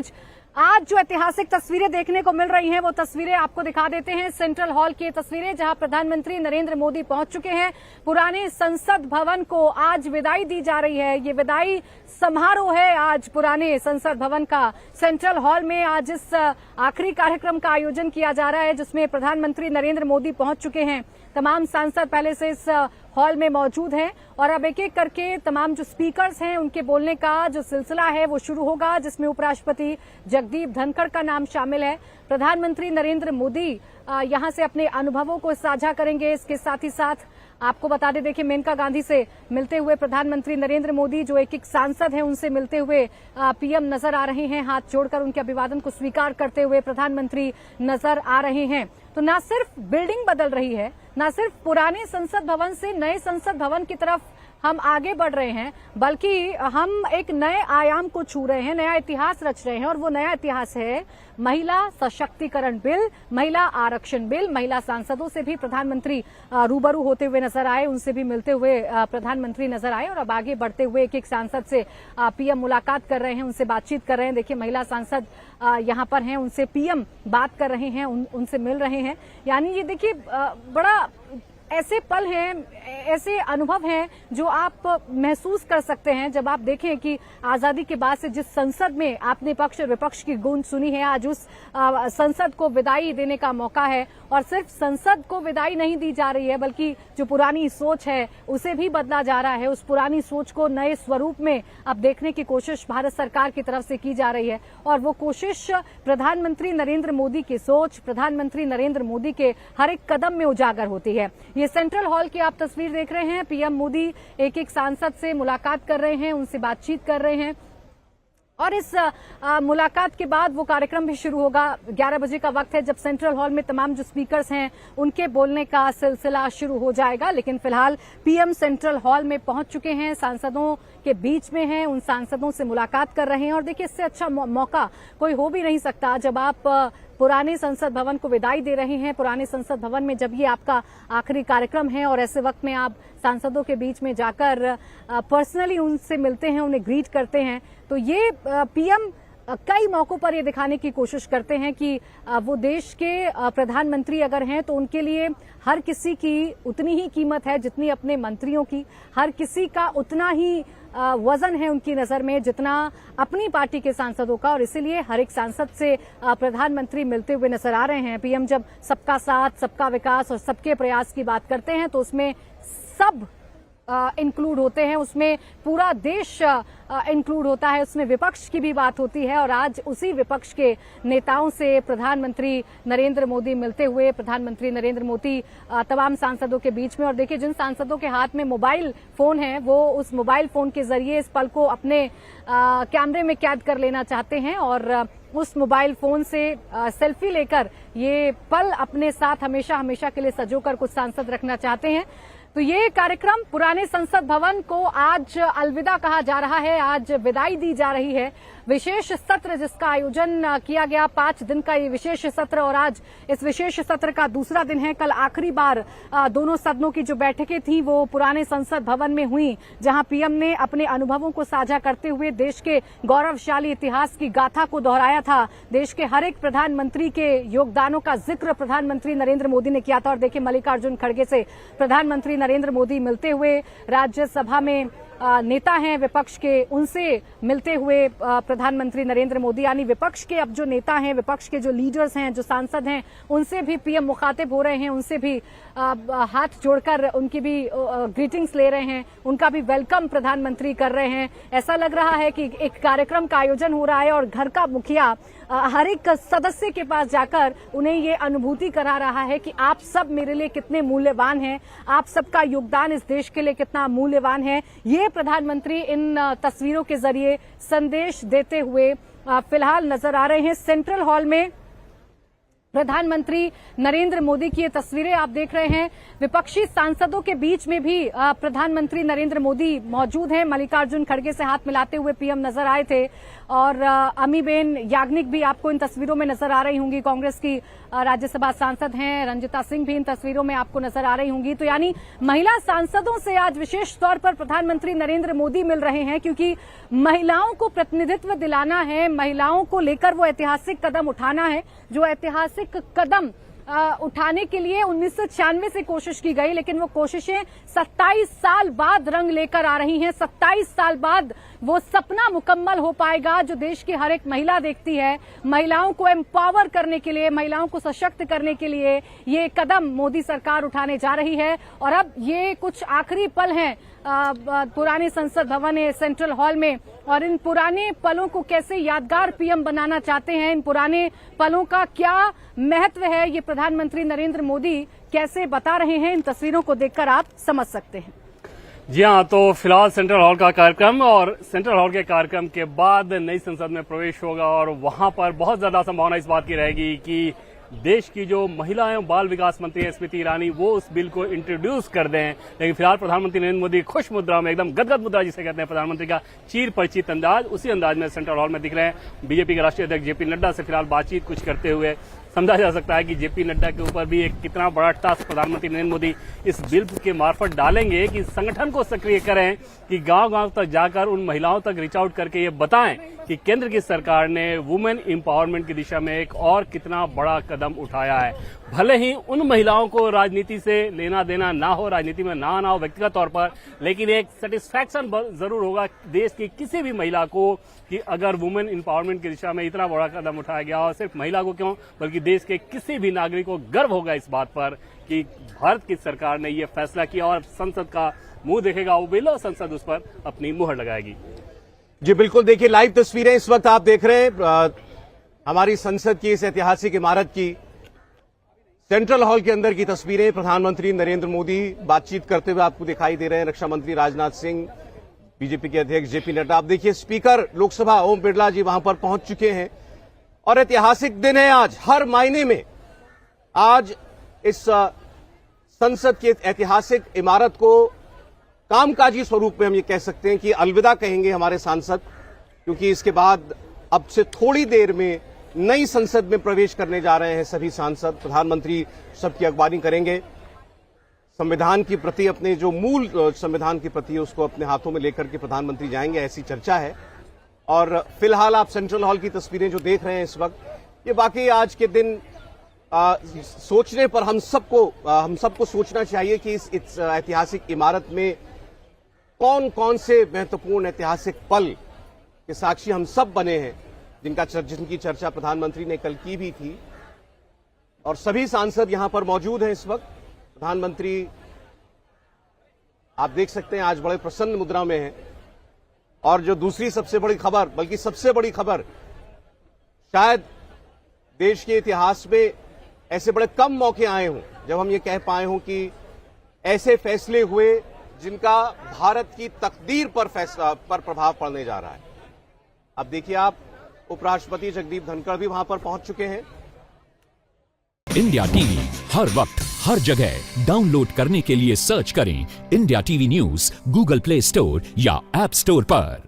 बीच आज जो ऐतिहासिक तस्वीरें देखने को मिल रही हैं वो तस्वीरें आपको दिखा देते हैं। सेंट्रल हॉल की तस्वीरें जहां प्रधानमंत्री नरेंद्र मोदी पहुंच चुके हैं। पुराने संसद भवन को आज विदाई दी जा रही है। ये विदाई समारोह है आज पुराने संसद भवन का। सेंट्रल हॉल में आज इस आखिरी कार्यक्रम का आयोजन किया जा रहा है जिसमें प्रधानमंत्री नरेंद्र मोदी पहुंच चुके हैं। तमाम सांसद पहले से इस हॉल में मौजूद हैं और अब एक एक करके तमाम जो स्पीकर्स हैं उनके बोलने का जो सिलसिला है वो शुरू होगा, जिसमें उपराष्ट्रपति जगदीप धनखड़ का नाम शामिल है। प्रधानमंत्री नरेंद्र मोदी यहां से अपने अनुभवों को साझा करेंगे। इसके साथ ही साथ आपको बता दें, देखिए मेनका गांधी से मिलते हुए प्रधानमंत्री नरेंद्र मोदी जो एक एक सांसद हैं उनसे मिलते हुए पीएम नजर आ रहे हैं। हाथ जोड़कर उनके अभिवादन को स्वीकार करते हुए प्रधानमंत्री नजर आ रहे हैं। तो न सिर्फ बिल्डिंग बदल रही है, न सिर्फ पुराने संसद भवन से नए संसद भवन की तरफ हम आगे बढ़ रहे हैं, बल्कि हम एक नए आयाम को छू रहे हैं, नया इतिहास रच रहे हैं। और वो नया इतिहास है महिला सशक्तिकरण बिल, महिला आरक्षण बिल। महिला सांसदों से भी प्रधानमंत्री रूबरू होते हुए नजर आए, उनसे भी मिलते हुए प्रधानमंत्री नजर आए और अब आगे बढ़ते हुए एक एक सांसद से पीएम मुलाकात कर रहे हैं, उनसे बातचीत कर रहे हैं। देखिए महिला सांसद यहाँ पर हैं, उनसे पीएम बात कर रहे हैं, उनसे मिल रहे हैं। यानी ये देखिए बड़ा ऐसे पल हैं, ऐसे अनुभव हैं जो आप महसूस कर सकते हैं जब आप देखें कि आजादी के बाद से जिस संसद में आपने पक्ष और विपक्ष की गूंज सुनी है, आज उस संसद को विदाई देने का मौका है। और सिर्फ संसद को विदाई नहीं दी जा रही है, बल्कि जो पुरानी सोच है उसे भी बदला जा रहा है। उस पुरानी सोच को नए स्वरूप में अब देखने की कोशिश भारत सरकार की तरफ से की जा रही है और वो कोशिश प्रधानमंत्री नरेंद्र मोदी की सोच, प्रधानमंत्री नरेंद्र मोदी के हर एक कदम में उजागर होती है। ये सेंट्रल हॉल की आप तस्वीर देख रहे हैं। पीएम मोदी एक एक सांसद से मुलाकात कर रहे हैं, उनसे बातचीत कर रहे हैं और इस मुलाकात के बाद वो कार्यक्रम भी शुरू होगा। 11 बजे का वक्त है जब सेंट्रल हॉल में तमाम जो स्पीकर्स हैं उनके बोलने का सिलसिला शुरू हो जाएगा। लेकिन फिलहाल पीएम सेंट्रल हॉल में पहुंच चुके हैं, सांसदों के बीच में हैं, उन सांसदों से मुलाकात कर रहे हैं। और देखिए इससे अच्छा मौका कोई हो भी नहीं सकता जब आप पुराने संसद भवन को विदाई दे रहे हैं। पुराने संसद भवन में जब ये आपका आखिरी कार्यक्रम है और ऐसे वक्त में आप सांसदों के बीच में जाकर पर्सनली उनसे मिलते हैं, उन्हें ग्रीट करते हैं, तो ये पीएम कई मौकों पर ये दिखाने की कोशिश करते हैं कि वो देश के प्रधानमंत्री अगर हैं तो उनके लिए हर किसी की उतनी ही कीमत है जितनी अपने मंत्रियों की, हर किसी का उतना ही वजन है उनकी नजर में जितना अपनी पार्टी के सांसदों का। और इसीलिए हर एक सांसद से प्रधानमंत्री मिलते हुए नजर आ रहे हैं। पीएम जब सबका साथ, सबका विकास और सबके प्रयास की बात करते हैं तो उसमें सब इंक्लूड होते हैं, उसमें पूरा देश इंक्लूड होता है, उसमें विपक्ष की भी बात होती है। और आज उसी विपक्ष के नेताओं से प्रधानमंत्री नरेंद्र मोदी मिलते हुए, प्रधानमंत्री नरेंद्र मोदी तमाम सांसदों के बीच में। और देखिए जिन सांसदों के हाथ में मोबाइल फोन है वो उस मोबाइल फोन के जरिए इस पल को अपने कैमरे में कैद कर लेना चाहते हैं और उस मोबाइल फोन से सेल्फी लेकर ये पल अपने साथ हमेशा हमेशा के लिए सजोकर कुछ सांसद रखना चाहते हैं। तो ये कार्यक्रम पुराने संसद भवन को आज अलविदा कहा जा रहा है, आज विदाई दी जा रही है। विशेष सत्र जिसका आयोजन किया गया, 5 दिन का ये विशेष सत्र और आज इस विशेष सत्र का दूसरा दिन है। कल आखिरी बार दोनों सदनों की जो बैठकें थी वो पुराने संसद भवन में हुई, जहां पीएम ने अपने अनुभवों को साझा करते हुए देश के गौरवशाली इतिहास की गाथा को दोहराया था। देश के हर एक प्रधानमंत्री के योगदानों का जिक्र प्रधानमंत्री नरेंद्र मोदी ने किया था। और देखिए मल्लिकार्जुन खड़गे से प्रधानमंत्री नरेंद्र मोदी मिलते हुए, राज्यसभा में नेता हैं विपक्ष के, उनसे मिलते हुए प्रधानमंत्री नरेंद्र मोदी, यानी विपक्ष के अब जो नेता हैं, विपक्ष के जो लीडर्स हैं, जो सांसद हैं, उनसे भी पीएम मुखातिब हो रहे हैं, उनसे भी हाथ जोड़कर उनकी भी ग्रीटिंग्स ले रहे हैं, उनका भी वेलकम प्रधानमंत्री कर रहे हैं। ऐसा लग रहा है कि एक कार्यक्रम का आयोजन हो रहा है और घर का मुखिया हर एक सदस्य के पास जाकर उन्हें ये अनुभूति करा रहा है कि आप सब मेरे लिए कितने मूल्यवान हैं, आप सबका योगदान इस देश के लिए कितना मूल्यवान है। ये प्रधानमंत्री इन तस्वीरों के जरिए संदेश देते हुए फिलहाल नजर आ रहे हैं। सेंट्रल हॉल में प्रधानमंत्री नरेंद्र मोदी की ये तस्वीरें आप देख रहे हैं। विपक्षी सांसदों के बीच में भी प्रधानमंत्री नरेंद्र मोदी मौजूद हैं। मल्लिकार्जुन खड़गे से हाथ मिलाते हुए पीएम नजर आए थे और अमीबेन याग्निक भी आपको इन तस्वीरों में नजर आ रही होंगी। कांग्रेस की राज्यसभा सांसद हैं, रंजिता सिंह भी इन तस्वीरों में आपको नजर आ रही होंगी। तो यानी महिला सांसदों से आज विशेष तौर पर प्रधानमंत्री नरेंद्र मोदी मिल रहे हैं, क्योंकि महिलाओं को प्रतिनिधित्व दिलाना है, महिलाओं को लेकर वो ऐतिहासिक कदम उठाना है जो ऐतिहासिक कदम उठाने के लिए 1996 से कोशिश की गई, लेकिन वो कोशिशें 27 साल बाद रंग लेकर आ रही हैं। 27 साल बाद वो सपना मुकम्मल हो पाएगा जो देश की हर एक महिला देखती है। महिलाओं को एम्पावर करने के लिए, महिलाओं को सशक्त करने के लिए ये कदम मोदी सरकार उठाने जा रही है। और अब ये कुछ आखिरी पल हैं पुराने संसद भवन सेंट्रल हॉल में, और इन पुराने पलों को कैसे यादगार पीएम बनाना चाहते हैं, इन पुराने पलों का क्या महत्व है, ये प्रधानमंत्री नरेंद्र मोदी कैसे बता रहे हैं, इन तस्वीरों को देखकर आप समझ सकते हैं। जी हाँ, तो फिलहाल सेंट्रल हॉल का कार्यक्रम, और सेंट्रल हॉल के कार्यक्रम के बाद नई संसद में प्रवेश होगा और वहां पर बहुत ज्यादा संभावना इस बात की रहेगी कि देश की जो महिला एवं बाल विकास मंत्री है स्मृति ईरानी, वो उस बिल को इंट्रोड्यूस कर दें। लेकिन फिलहाल प्रधानमंत्री नरेंद्र मोदी खुश मुद्रा में, एकदम गदगद मुद्रा जिसे कहते हैं प्रधानमंत्री का चीर परिचित अंदाज, उसी अंदाज में सेंट्रल हॉल में दिख रहे हैं। बीजेपी के राष्ट्रीय अध्यक्ष जेपी नड्डा से फिलहाल बातचीत कुछ करते हुए समझा जा सकता है कि जेपी नड्डा के ऊपर भी एक कितना बड़ा टास्क प्रधानमंत्री नरेंद्र मोदी इस बिल के मार्फत डालेंगे कि संगठन को सक्रिय करें, कि गांव-गांव तक जाकर उन महिलाओं तक रीच आउट करके ये बताएं कि केंद्र की सरकार ने वुमेन एम्पावरमेंट की दिशा में एक और कितना बड़ा कदम उठाया है। भले ही उन महिलाओं को राजनीति से लेना देना ना हो, राजनीति में ना आना हो व्यक्तिगत तौर पर, लेकिन एक सेटिस्फैक्शन जरूर होगा देश की किसी भी महिला को कि अगर वुमेन एम्पावरमेंट की दिशा में इतना बड़ा कदम उठाया गया, और सिर्फ महिला को क्यों बल्कि देश के किसी भी नागरिक को गर्व होगा इस बात पर कि भारत की सरकार ने यह फैसला किया, और संसद का मुंह देखेगा वो बिल और संसद उस पर अपनी मुहर लगाएगी। जी बिल्कुल, देखिए लाइव तस्वीरें इस वक्त आप देख रहे हैं हमारी संसद की इस ऐतिहासिक इमारत की सेंट्रल हॉल के अंदर की तस्वीरें। प्रधानमंत्री नरेंद्र मोदी बातचीत करते हुए आपको दिखाई दे रहे हैं, रक्षा मंत्री राजनाथ सिंह, बीजेपी के अध्यक्ष जेपी नड्डा। आप देखिए स्पीकर लोकसभा ओम बिरला जी वहां पर पहुंच चुके हैं, और ऐतिहासिक दिन है आज, हर मायने में। आज इस संसद की ऐतिहासिक इमारत को कामकाजी स्वरूप में हम ये कह सकते हैं कि अलविदा कहेंगे हमारे सांसद, क्योंकि इसके बाद अब से थोड़ी देर में नई संसद में प्रवेश करने जा रहे हैं सभी सांसद। प्रधानमंत्री सबकी अगवानी करेंगे, संविधान की प्रति, अपने जो मूल संविधान की प्रति उसको अपने हाथों में लेकर के प्रधानमंत्री जाएंगे, ऐसी चर्चा है। और फिलहाल आप सेंट्रल हॉल की तस्वीरें जो देख रहे हैं इस वक्त, ये वाकई आज के दिन सोचने पर हम सबको सोचना चाहिए कि इस ऐतिहासिक इमारत में कौन कौन से महत्वपूर्ण ऐतिहासिक पल के साक्षी हम सब बने हैं, जिनकी चर्चा प्रधानमंत्री ने कल की भी थी। और सभी सांसद यहां पर मौजूद हैं इस वक्त। प्रधानमंत्री आप देख सकते हैं आज बड़े प्रसन्न मुद्रा में हैं। और जो दूसरी सबसे बड़ी खबर, बल्कि सबसे बड़ी खबर, शायद देश के इतिहास में ऐसे बड़े कम मौके आए हों जब हम ये कह पाए हों कि ऐसे फैसले हुए जिनका भारत की तकदीर पर प्रभाव पड़ने जा रहा है। अब देखिए आप, उपराष्ट्रपति जगदीप धनखड़ भी वहां पर पहुंच चुके हैं। इंडिया टीवी हर वक्त हर जगह डाउनलोड करने के लिए सर्च करें India TV news Google play store या ऐप स्टोर पर।